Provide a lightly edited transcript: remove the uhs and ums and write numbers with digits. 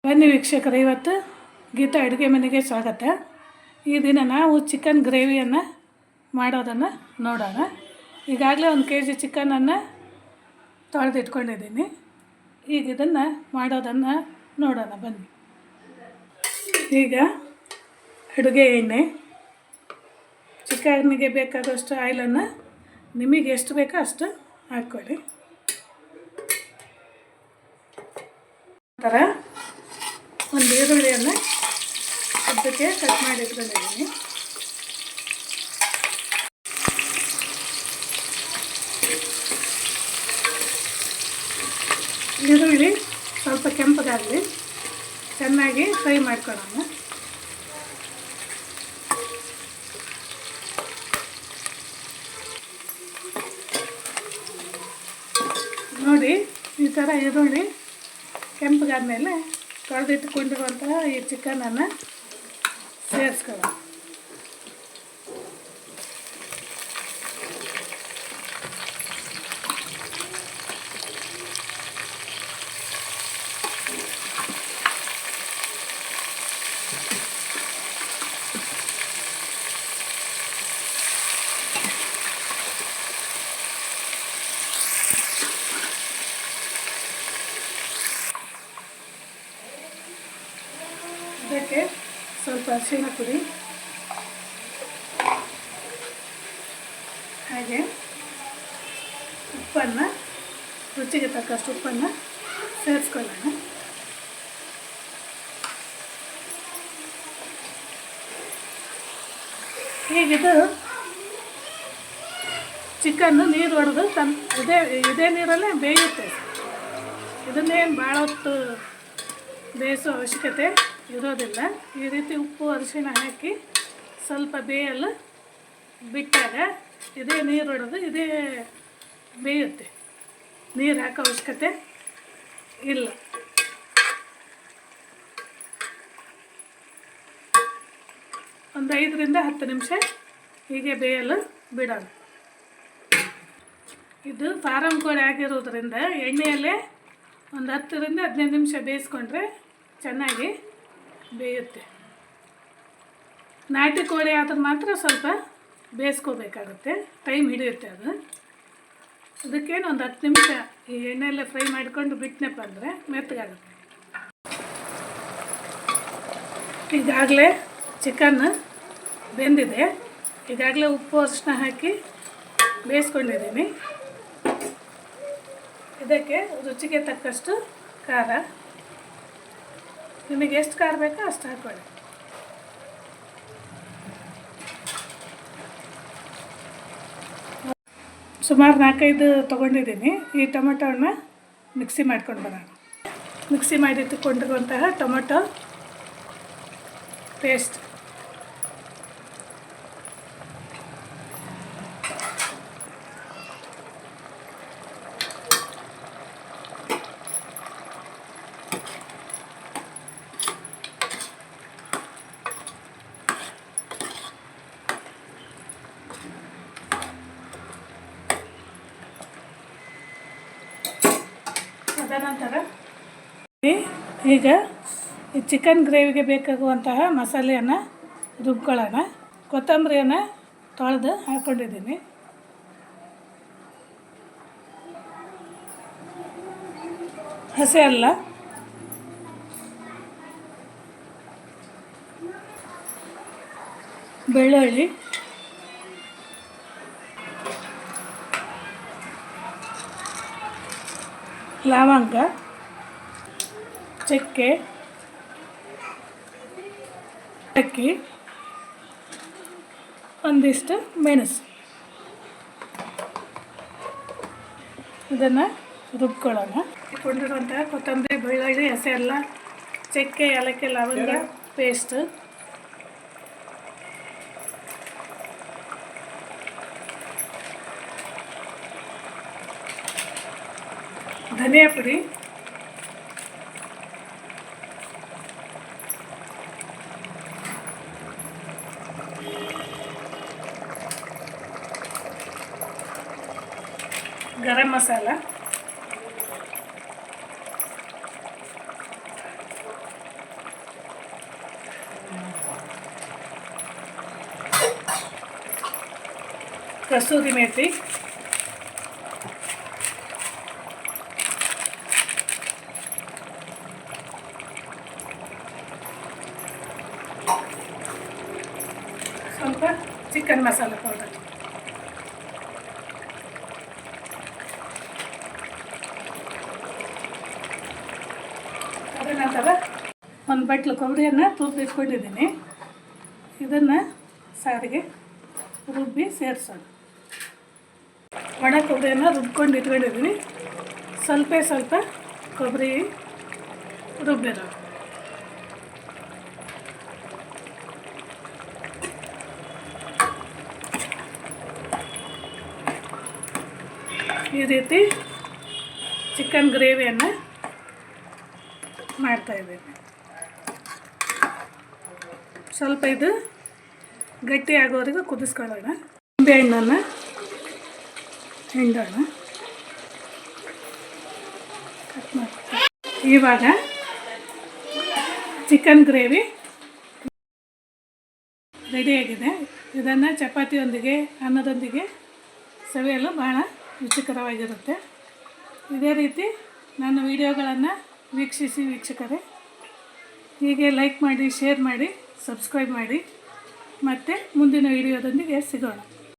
ಬನ್ನಿ ವೀಕ್ಷಕರೇ, ಇವತ್ತು ಗೀತಾ ಅಡುಗೆ ಮನೆಗೆ ಸ್ವಾಗತ. ಈ ದಿನ ನಾವು ಚಿಕನ್ ಗ್ರೇವಿಯನ್ನು ಮಾಡೋದನ್ನು ನೋಡೋಣ. ಈಗಾಗಲೇ 1 kg ಚಿಕನನ್ನು ತೊಳೆದಿಟ್ಕೊಂಡಿದ್ದೀನಿ. ಈಗ ಇದನ್ನು ಮಾಡೋದನ್ನು ನೋಡೋಣ ಬನ್ನಿ. ಈಗ ಅಡುಗೆ ಎಣ್ಣೆ, ಚಿಕನ್ನಿಗೆ ಬೇಕಾದಷ್ಟು ಆಯಿಲನ್ನು ನಿಮಗೆ ಎಷ್ಟು ಬೇಕೋ ಅಷ್ಟು ಹಾಕ್ಕೊಳ್ಳಿ. ಥರ ಒಂದು ಈರುಳ್ಳಿಯನ್ನು ಅದಕ್ಕೆ ಕಟ್ ಮಾಡಿ ಇಟ್ಕೊಂಡಿದ್ದೀನಿ. ಈರುಳ್ಳಿ ಸ್ವಲ್ಪ ಕೆಂಪಗಾಗಲಿ, ಚೆನ್ನಾಗಿ ಫ್ರೈ ಮಾಡ್ಕೊಳ್ಳೋಣ. ನೋಡಿ, ಈ ಥರ ಈರುಳ್ಳಿ ಕೆಂಪಗಾದ್ಮೇಲೆ ತೊಳೆದಿಟ್ಟುಕೊಂಡಿರುವಂತಹ ಈ ಚಿಕನನ್ನು ಸೇರಿಸ್ಕೊಳ್ಳೋಣ. ಇದಕ್ಕೆ ಸ್ವಲ್ಪ ಅರಿಶಿಣ ಪುಡಿ, ಹಾಗೆ ಉಪ್ಪನ್ನು, ರುಚಿಗೆ ತಕ್ಕಷ್ಟು ಉಪ್ಪನ್ನು ಸೇರಿಸ್ಕೊಳ್ಳೋಣ. ಹೀಗಿದು ಚಿಕನ್ನು ನೀರು ಹೊಡೆದು ಇದೇ ನೀರಲ್ಲೇ ಬೇಯುತ್ತೆ. ಇದನ್ನೇನು ಭಾಳ ಹೊತ್ತು ಬೇಯಿಸೋ ಅವಶ್ಯಕತೆ ಇರೋದಿಲ್ಲ. ಈ ರೀತಿ ಉಪ್ಪು ಅರಿಶಿಣ ಹಾಕಿ ಸ್ವಲ್ಪ ಬೇಯಲು ಬಿಟ್ಟಾಗ ಇದೇ ನೀರು ಹೊಡೆದು ಇದೇ ಬೇಯುತ್ತೆ. ನೀರು ಹಾಕೋ ಅವಶ್ಯಕತೆ ಇಲ್ಲ. ಒಂದು 5 ರಿಂದ 10 ನಿಮಿಷ ಹೀಗೆ ಬೇಯಲು ಬಿಡೋಣ. ಇದು ಫಾರಮ್ ಕೋಳಿ ಆಗಿರೋದ್ರಿಂದ ಎಣ್ಣೆಯಲ್ಲೇ ಒಂದು 10 ರಿಂದ 15 ನಿಮಿಷ ಬೇಯಿಸ್ಕೊಂಡ್ರೆ ಚೆನ್ನಾಗಿ ಬೇಯುತ್ತೆ. ನಾಟಿ ಕೋಳಿ ಆದ್ರೆ ಮಾತ್ರ ಸ್ವಲ್ಪ ಬೇಯಿಸ್ಕೋಬೇಕಾಗುತ್ತೆ, ಟೈಮ್ ಹಿಡಿಯುತ್ತೆ ಅದು. ಅದಕ್ಕೇನು ಒಂದು 10 ನಿಮಿಷ ಈ ಎಣ್ಣೆಯಲ್ಲೇ ಫ್ರೈ ಮಾಡಿಕೊಂಡು ಬಿಟ್ಟನಪ್ಪ ಅಂದರೆ ಮೆತ್ತಗಾಗುತ್ತೆ. ಈಗಾಗಲೇ ಚಿಕನ್ ಬೆಂದಿದೆ. ಈಗಾಗಲೇ ಉಪ್ಪು ಅರಿಶಿನ ಹಾಕಿ ಬೇಯಿಸ್ಕೊಂಡಿದ್ದೀನಿ. ಇದಕ್ಕೆ ರುಚಿಗೆ ತಕ್ಕಷ್ಟು ಖಾರ, ನಿಮಗೆ ಎಷ್ಟು ಖಾರ ಬೇಕೋ ಅಷ್ಟು ಹಾಕ್ಕೊಳ್ಳಿ. ಸುಮಾರು 4-5 ತೊಗೊಂಡಿದ್ದೀನಿ. ಈ ಟೊಮೆಟೊವನ್ನು ಮಿಕ್ಸಿ ಮಾಡ್ಕೊಂಡು ಬರೋಣ. ಮಿಕ್ಸಿ ಮಾಡಿಟ್ಟುಕೊಂಡಿರುವಂತಹ ಟೊಮೆಟೊ ಪೇಸ್ಟ್, ನಂತರ ಈಗ ಈ ಚಿಕನ್ ಗ್ರೇವಿಗೆ ಬೇಕಾಗುವಂತಹ ಮಸಾಲೆಯನ್ನು ರುಬ್ಕೊಳ್ಳೋಣ. ಕೊತ್ತಂಬರಿಯನ್ನು ತೊಳೆದು ಹಾಕ್ಕೊಂಡಿದ್ದೀನಿ. ಹಸಿ ಅಲ್ಲ, ಬೆಳ್ಳುಳ್ಳಿ, ಲವಂಗ, ಚಕ್ಕೆ, ಅಕ್ಕಿ, ಒಂದಿಷ್ಟು ಮೆಣಸು, ಇದನ್ನು ರುಬ್ಕೊಳ್ಳೋಣ. ಕೊಂಡಿರುವಂತಹ ಕೊತ್ತಂಬರಿ, ಬೆಳ್ಳುಳ್ಳಿ, ಹಸಿ ಅಲ್ಲ, ಚಕ್ಕೆ, ಏಲಕ್ಕಿ, ಲವಂಗ ಪೇಸ್ಟ್, ಧನಿಯಾ ಪುಡಿ, ಗರಂ ಮಸಾಲ, ಕಸೂರಿ ಮೇಥಿ, ಸ್ವಲ್ಪ ಚಿಕನ್ ಮಸಾಲೆ ಪೌಡರ್, ಅದರ ನಂತರ ಒಂದು ಬಟ್ಲು ಕೊಬ್ಬರಿಯನ್ನು ತುರಿದಿಟ್ಕೊಂಡಿದ್ದೀನಿ. ಇದನ್ನು ಸಾರಿಗೆ ರುಬ್ಬಿ ಸೇರಿಸೋಣ. ಒಣ ಕೊಬ್ಬರಿಯನ್ನು ರುಬ್ಕೊಂಡು ಇಟ್ಕೊಂಡಿದ್ದೀನಿ. ಸ್ವಲ್ಪ ಕೊಬ್ಬರಿ ರುಬ್ಬಿರೋ ಈ ರೀತಿ ಚಿಕನ್ ಗ್ರೇವಿಯನ್ನು ಮಾಡ್ತಾಯಿದ್ದೀನಿ. ಸ್ವಲ್ಪ ಇದು ಗಟ್ಟಿ ಆಗೋವರೆಗೂ ಕುದಿಸ್ಕೊಳ್ಳೋಣ. ನಿಂಬೆ ಹಣ್ಣನ್ನು ಹಿಂಡೋಣ. ಇವಾಗ ಚಿಕನ್ ಗ್ರೇವಿ ರೆಡಿಯಾಗಿದೆ. ಇದನ್ನು ಚಪಾತಿಯೊಂದಿಗೆ ಅನ್ನದೊಂದಿಗೆ ಸವಿಯಲು ಭಾಳ ರುಚಿಕರವಾಗಿರುತ್ತೆ. ಇದೇ ರೀತಿ ನನ್ನ ವಿಡಿಯೋಗಳನ್ನು ವೀಕ್ಷಿಸಿ ವೀಕ್ಷಕರೇ, ಹೀಗೆ ಲೈಕ್ ಮಾಡಿ, ಶೇರ್ ಮಾಡಿ, ಸಬ್ಸ್ಕ್ರೈಬ್ ಮಾಡಿ. ಮತ್ತು ಮುಂದಿನ ವಿಡಿಯೋದೊಂದಿಗೆ ಸಿಗೋಣ.